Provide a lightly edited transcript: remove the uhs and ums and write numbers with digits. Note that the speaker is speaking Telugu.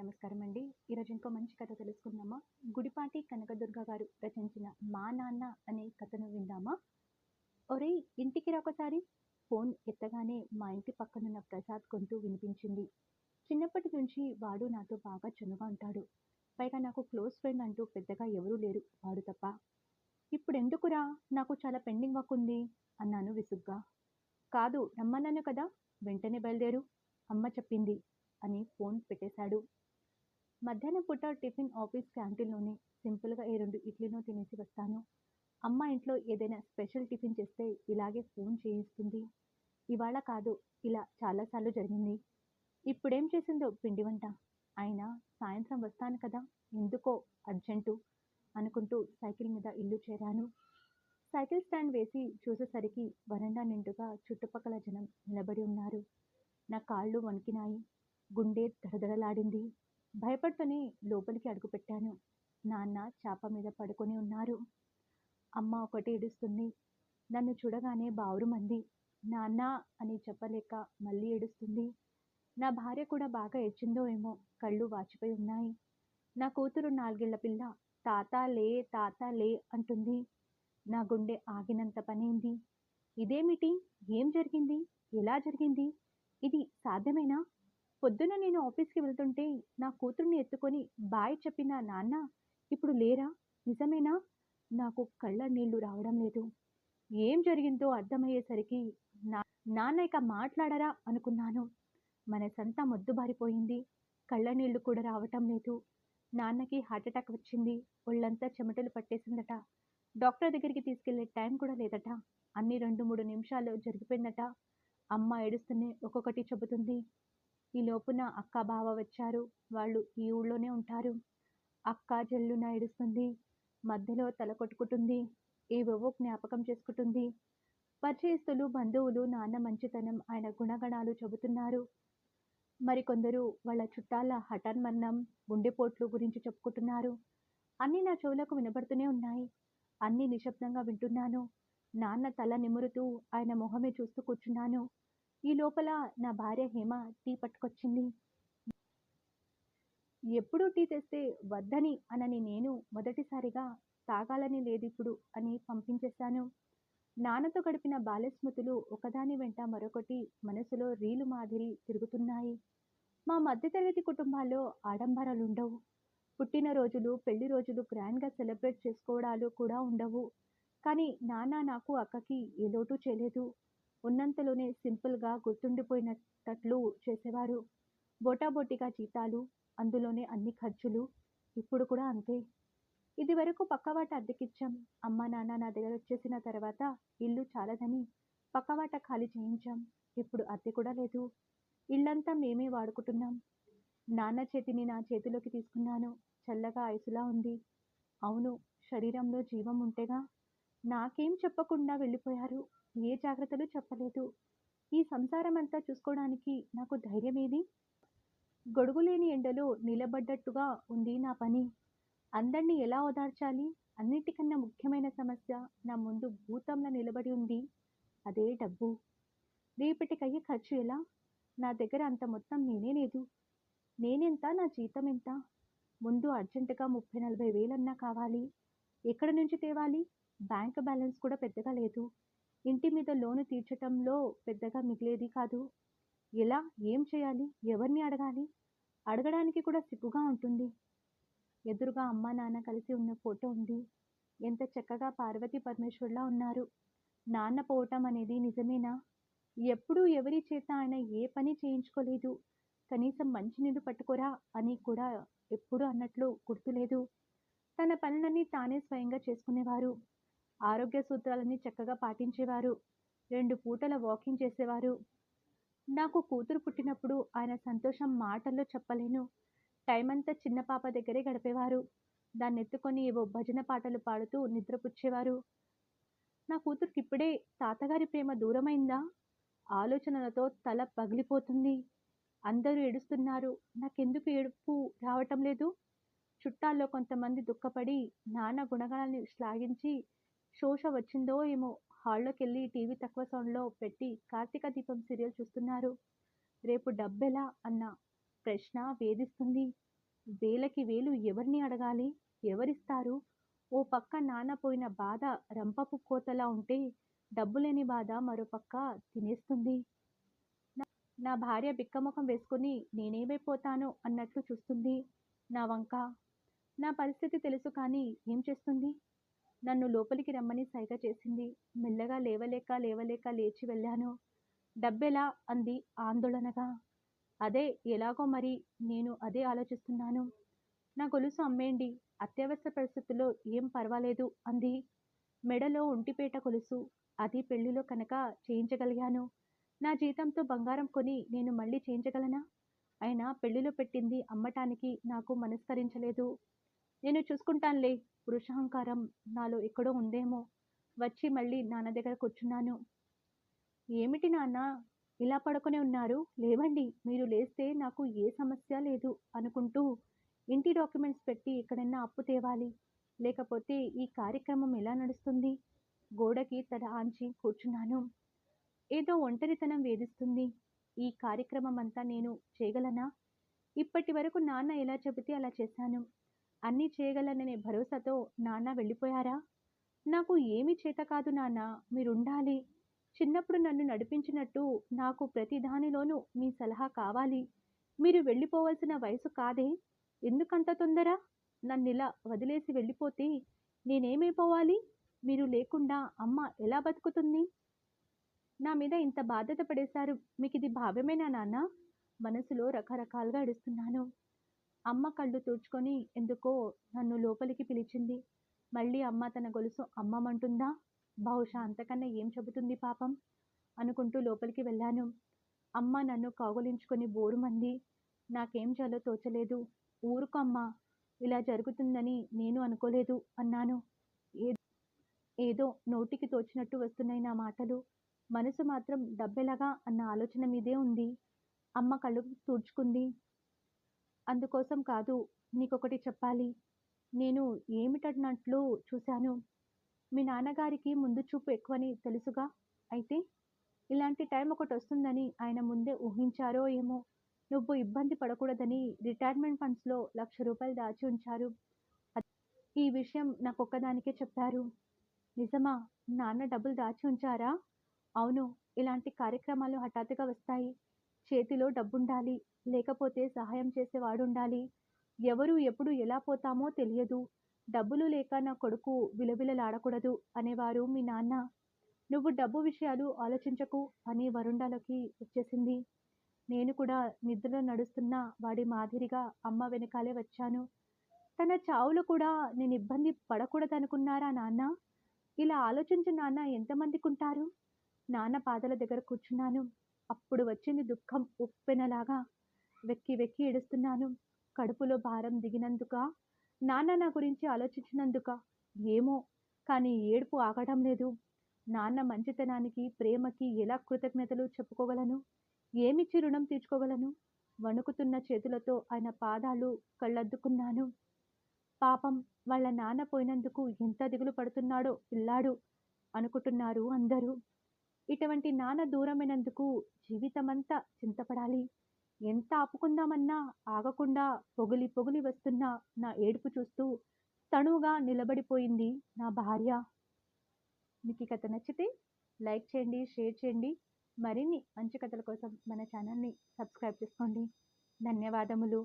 నమస్కారం అండి. ఈరోజు ఇంకో మంచి కథ తెలుసుకుందామా? గుడిపాటి కనకదుర్గ గారు రచించిన 'మా నాన్న' అనే కథను విందామా? ఒరేయ్! ఇంటికి రా ఒకసారి. ఫోన్ ఎత్తగానే మా ఇంటి పక్కనున్న ప్రసాద్ గొంతు వినిపించింది. చిన్నప్పటి నుంచి వాడు నాతో బాగా చనువుగా ఉంటాడు. పైగా నాకు క్లోజ్ ఫ్రెండ్ అంటూ పెద్దగా ఎవరూ లేరు వాడు తప్ప. ఇప్పుడెందుకురా? నాకు చాలా పెండింగ్ వర్క్ ఉంది అన్నాను విసుగ్గా. కాదు రమ్మన్నాను కదా! వెంటనే బయలుదేరు అమ్మ చెప్పింది అని ఫోన్ పెట్టేశాడు. మధ్యాహ్నం పూట టిఫిన్ ఆఫీస్ క్యాంటీన్‌లోనే సింపుల్‌గా ఏ 2 ఇడ్లీనో తినేసి వస్తాను. అమ్మ ఇంట్లో ఏదైనా స్పెషల్ టిఫిన్ చేస్తే ఇలాగే ఫోన్ చేయిస్తుంది. ఇవాళ కాదు, ఇలా చాలా సార్లు జరిగింది. ఇప్పుడేం చేసిందో పిండి వంట. అయినా సాయంత్రం వస్తాను కదా! ఎందుకో అర్జెంటు అనుకుంటూ సైకిల్ మీద ఇల్లు చేరాను. సైకిల్ స్టాండ్ వేసి చూసేసరికి వరండా నిండుగా చుట్టుపక్కల జనం నిలబడి ఉన్నారు. నా కాళ్ళు వణికినాయి. గుండె దడదడలాడింది. భయపడుతూనే లోపలికి అడుగుపెట్టాను. నాన్న చాప మీద పడుకొని ఉన్నారు. అమ్మ ఒకటే ఏడుస్తుంది. నన్ను చూడగానే బావురుమంది. నాన్నా అని చెప్పలేక మళ్ళీ ఏడుస్తుంది. నా భార్య కూడా బాగా ఏడ్చిందో ఏమో, కళ్ళు వాచిపోయి ఉన్నాయి. నా కూతురు 4 ఏళ్ల పిల్ల తాతా లే తాతా లే అంటుంది. నా గుండె ఆగినంత పనైంది. ఇదేమిటి? ఏం జరిగింది? ఎలా జరిగింది? ఇది సాధ్యమేనా? పొద్దున నేను ఆఫీస్‌కి వెళ్తుంటే నా కూతుర్ని ఎత్తుకొని బాయ్ చెప్పిన నాన్న ఇప్పుడు లేరా? నిజమేనా? నాకు కళ్ళ నీళ్లు రావడం లేదు. ఏం జరిగిందో అర్థమయ్యేసరికి నా నాన్న ఇక మాట్లాడరా అనుకున్నాను. మనసంతా మొద్దుబారిపోయింది. కళ్ళ నీళ్లు కూడా రావటం లేదు. నాన్నకి హార్ట్‌అటాక్ వచ్చింది. ఒళ్ళంతా చెమటలు పట్టేసిందట. డాక్టర్ దగ్గరికి తీసుకెళ్లే టైం కూడా లేదట. అన్నీ 2, 3 నిమిషాల్లో జరిగిపోయిందట. అమ్మ ఏడుస్తూనే ఒక్కొక్కటి చెబుతుంది. ఈ లోపున అక్క, బావ వచ్చారు. వాళ్ళు ఈ ఊళ్ళోనే ఉంటారు. అక్క జల్లున ఏడుస్తుంది. మధ్యలో తల కొట్టుకుంటుంది. ఏవేవో జ్ఞాపకం చేసుకుంటుంది. పరిచయస్తులు, బంధువులు నాన్న మంచితనం, ఆయన గుణగణాలు చెబుతున్నారు. మరికొందరు వాళ్ళ చుట్టాల హఠాన్మరణం, గుండెపోట్లు గురించి చెప్పుకుంటున్నారు. అన్నీ నా చెవులకు వినబడుతూనే ఉన్నాయి. అన్నీ నిశ్శబ్దంగా వింటున్నాను. నాన్న తల నిమురుతూ ఆయన మొహమే చూస్తూ కూర్చున్నాను. ఈ లోపల నా భార్య హేమ టీ పట్టుకొచ్చింది. ఎప్పుడూ టీ తెస్తే వద్దని అనని నేను మొదటిసారిగా తాగాలని లేదిప్పుడు అని పంపించేశాను. నాన్నతో గడిపిన బాల్య స్మృతులు ఒకదాని వెంట మరొకటి మనసులో రీలు మాదిరి తిరుగుతున్నాయి. మా మధ్యతరగతి కుటుంబాల్లో ఆడంబరాలుండవు. పుట్టినరోజులు, పెళ్లి రోజులు గ్రాండ్‌గా సెలబ్రేట్ చేసుకోవడాలు కూడా ఉండవు. కానీ నాన్న నాకు, అక్కకి ఏ లోటు చేయలేదు. ఉన్నంతలోనే సింపుల్‌గా గుర్తుండిపోయినట్టట్లు చేసేవారు. బోటాబోటిగా జీతాలు, అందులోనే అన్ని ఖర్చులు. ఇప్పుడు కూడా అంతే. ఇదివరకు పక్కవాట అద్దెకిచ్చాం. అమ్మా, నాన్న నా దగ్గరొచ్చేసిన తర్వాత ఇల్లు చాలదని పక్కవాట ఖాళీ చేయించాం. ఇప్పుడు అద్దె కూడా లేదు. ఇల్లంతా మేమే వాడుకుంటున్నాం. నాన్న చేతిని నా చేతిలోకి తీసుకున్నాను. చల్లగా ఐసులా ఉంది. అవును, శరీరంలో జీవం ఉంటేగా. నాకేం చెప్పకుండా వెళ్ళిపోయారు. ఏ జాగ్రత్తలు చెప్పలేదు. ఈ సంసారమంతా చూసుకోవడానికి నాకు ధైర్యమేది? గొడుగులేని ఎండలో నిలబడ్డట్టుగా ఉంది నా పని. అందర్నీ ఎలా ఓదార్చాలి? అన్నిటికన్నా ముఖ్యమైన సమస్య నా ముందు భూతంలా నిలబడి ఉంది. అదే డబ్బు. రేపటికయ్యే ఖర్చు ఎలా? నా దగ్గర అంత మొత్తం నేనే లేదు. నేనెంత? నా జీతమెంత? ముందు అర్జెంటుగా 30, 40 వేలన్నా కావాలి. ఎక్కడి నుంచి తేవాలి? బ్యాంక్ బ్యాలెన్స్ కూడా పెద్దగా లేదు. ఇంటి మీద లోను తీర్చటంలో పెద్దగా మిగిలేది కాదు. ఎలా? ఏం చేయాలి? ఎవరిని అడగాలి? అడగడానికి కూడా సిగ్గుగా ఉంటుంది. ఎదురుగా అమ్మా, నాన్న కలిసి ఉన్న ఫోటో ఉంది. ఎంత చక్కగా పార్వతీ పరమేశ్వర్‌లా ఉన్నారు. నాన్న పోవటం అనేది నిజమేనా? ఎప్పుడూ ఎవరి చేత ఆయన ఏ పని చేయించుకోలేదు. కనీసం మంచినీళ్ళు పట్టుకోరా అని కూడా ఎప్పుడూ అన్నట్లు గుర్తులేదు. తన పనులన్నీ తానే స్వయంగా చేసుకునేవారు. ఆరోగ్య సూత్రాలన్నీ చక్కగా పాటించేవారు. 2 పూటల వాకింగ్ చేసేవారు. నాకు కూతురు పుట్టినప్పుడు ఆయన సంతోషం మాటల్లో చెప్పలేను. టైమంతా చిన్న పాప దగ్గరే గడిపేవారు. దాన్నెత్తుకొని ఏవో భజన పాటలు పాడుతూ నిద్రపుచ్చేవారు. నా కూతురికిప్పుడే తాతగారి ప్రేమ దూరమైందా? ఆలోచనలతో తల పగిలిపోతుంది. అందరూ ఏడుస్తున్నారు. నాకెందుకు ఏడుపు రావటం లేదు? చుట్టాల్లో కొంతమంది దుఃఖపడి నాన్న గుణగణాల్ని శ్లాఘించి శోష వచ్చిందో ఏమో హాల్లోకెళ్ళి టీవీ తక్కువ సౌండ్‌లో పెట్టి కార్తీక దీపం సీరియల్ చూస్తున్నారు. రేపు డబ్బెలా అన్న ప్రశ్న వేధిస్తుంది. వేలకి వేలు ఎవరిని అడగాలి? ఎవరిస్తారు? ఓ పక్క నాన్న పోయిన బాధ రంపపు కోతలా ఉంటే, డబ్బు లేని బాధ మరో పక్క తినేస్తుంది. నా భార్య బిక్కమొఖం వేసుకొని నేనేమైపోతానో అన్నట్లు చూస్తుంది నా వంక. నా పరిస్థితి తెలుసు కానీ ఏం చేస్తుంది? నన్ను లోపలికి రమ్మని సైగ చేసింది. మెల్లగా లేవలేక లేవలేక లేచి వెళ్ళాను. డబ్బెలా? అంది ఆందోళనగా. అదే ఎలాగో మరి, నేను అదే ఆలోచిస్తున్నాను. నా గొలుసు అమ్మేయండి, అత్యవసర పరిస్థితుల్లో ఏం పర్వాలేదు అంది. మెడలో ఒంటిపేట గొలుసు. అది పెళ్లిలో కనుక చేయించగలిగాను. నా జీతంతో బంగారం కొని నేను మళ్ళీ చేయించగలనా? అయినా పెళ్లిలో పెట్టింది అమ్మటానికి నాకు మనస్కరించలేదు. నేను చూసుకుంటానులే. పురుషాహంకారం నాలో ఎక్కడో ఉందేమో. వచ్చి మళ్ళీ నాన్న దగ్గర కూర్చున్నాను. ఏమిటి నాన్న ఇలా పడుకొని ఉన్నారు? లేవండి, మీరు లేస్తే నాకు ఏ సమస్య లేదు అనుకుంటూ ఇంటి డాక్యుమెంట్స్ పెట్టి ఎక్కడైనా అప్పు తేవాలి. లేకపోతే ఈ కార్యక్రమం ఎలా నడుస్తుంది? గోడకి తల ఆంచి కూర్చున్నాను. ఏదో ఒంటరితనం వేధిస్తుంది. ఈ కార్యక్రమం అంతా నేను చేయగలనా? ఇప్పటి వరకు నాన్న ఎలా చెబితే అలా చేశాను. అన్నీ చేయగలననే భరోసాతో నాన్న వెళ్ళిపోయారా? నాకు ఏమీ చేత కాదు నాన్న, మీరుండాలి. చిన్నప్పుడు నన్ను నడిపించినట్టు నాకు ప్రతి దానిలోనూ మీ సలహా కావాలి. మీరు వెళ్ళిపోవలసిన వయసు కాదే. ఎందుకంత తొందర? నన్నిలా వదిలేసి వెళ్ళిపోతే నేనేమైపోవాలి? మీరు లేకుండా అమ్మ ఎలా బతుకుతుంది? నా మీద ఇంత బాధ్యత పడేశారు. మీకిది భావ్యమేనా నాన్న? మనసులో రకరకాలుగా ఏడుస్తున్నాను. అమ్మ కళ్ళు తుడుచుకొని ఎందుకో నన్ను లోపలికి పిలిచింది. మళ్ళీ అమ్మ తన గొలుసు అమ్మమంటుందా? బహుశా అంతకన్నా ఏం చెబుతుంది పాపం అనుకుంటూ లోపలికి వెళ్ళాను. అమ్మ నన్ను కౌగిలించుకొని బోరుమంది. నాకేం చేయాలో తోచలేదు. ఊరుకో అమ్మా, ఇలా జరుగుతుందని నేను అనుకోలేదు అన్నాను. ఏదో నోటికి తోచినట్టు వస్తున్నాయి నా మాటలు. మనసు మాత్రం డబ్బెలాగా అన్న ఆలోచన మీదే ఉంది. అమ్మ కళ్ళు తుడుచుకుంది. అందుకోసం కాదు, నీకొకటి చెప్పాలి. నేను ఏమిటన్నట్లు చూశాను. మీ నాన్నగారికి ముందు చూపు ఎక్కువని తెలుసుగా. అయితే ఇలాంటి టైం ఒకటొస్తుందని ఆయన ముందే ఊహించారో ఏమో. నువ్వు ఇబ్బంది పడకూడదని రిటైర్మెంట్ ఫండ్స్‌లో ₹1,00,000 దాచి ఉంచారు. ఈ విషయం నాకొక్కదానికే చెప్పారు. నిజమా? నాన్న డబ్బులు దాచి ఉంచారా? అవును. ఇలాంటి కార్యక్రమాలు హఠాత్తుగా వస్తాయి. చేతిలో డబ్బుండాలి. లేకపోతే సహాయం చేసేవాడుండాలి. ఎవరు ఎప్పుడు ఎలా పోతామో తెలియదు. డబ్బులు లేక నా కొడుకు విలవిలలాడకూడదు అనేవారు మీ నాన్న. నువ్వు డబ్బు విషయాలు ఆలోచించకు అని వరండాలోకి వచ్చేసింది. నేను కూడా నిద్రలో నడుస్తున్న వాడి మాదిరిగా అమ్మ వెనకాలే వచ్చాను. తన చావులో కూడా నేను ఇబ్బంది పడకూడదనుకున్నారా నాన్న? ఇలా ఆలోచించే నాన్న ఎంతమందికుంటారు? నాన్న పాదాల దగ్గర కూర్చున్నాను. అప్పుడు వచ్చింది దుఃఖం ఉప్పెనలాగా. వెక్కి వెక్కి ఏడుస్తున్నాను. కడుపులో భారం దిగినందుకా? నాన్న నా గురించి ఆలోచించినందుకా? ఏమో, కానీ ఏడుపు ఆగడం లేదు. నాన్న మంచితనానికి, ప్రేమకి ఎలా కృతజ్ఞతలు చెప్పుకోగలను? ఏమిచ్చి రుణం తీర్చుకోగలను? వణుకుతున్న చేతులతో ఆయన పాదాలు కళ్ళద్దుకున్నాను. పాపం, వాళ్ళ నాన్న పోయినందుకు ఎంత దిగులు పడుతున్నాడో పిల్లాడు అనుకుంటున్నారు అందరూ. ఇటువంటి నాన్న దూరమైనందుకు జీవితమంతా చింతపడాలి. ఎంత ఆపుకుందామన్నా ఆగకుండా పొగిలి పొగిలి వస్తున్న నా ఏడుపు చూస్తూ తణువుగా నిలబడిపోయింది నా భార్య. మీకు ఈ కథ నచ్చితే లైక్ చేయండి, షేర్ చేయండి. మరిన్ని మంచి కథల కోసం మన ఛానల్ని సబ్స్క్రైబ్ చేసుకోండి. ధన్యవాదములు.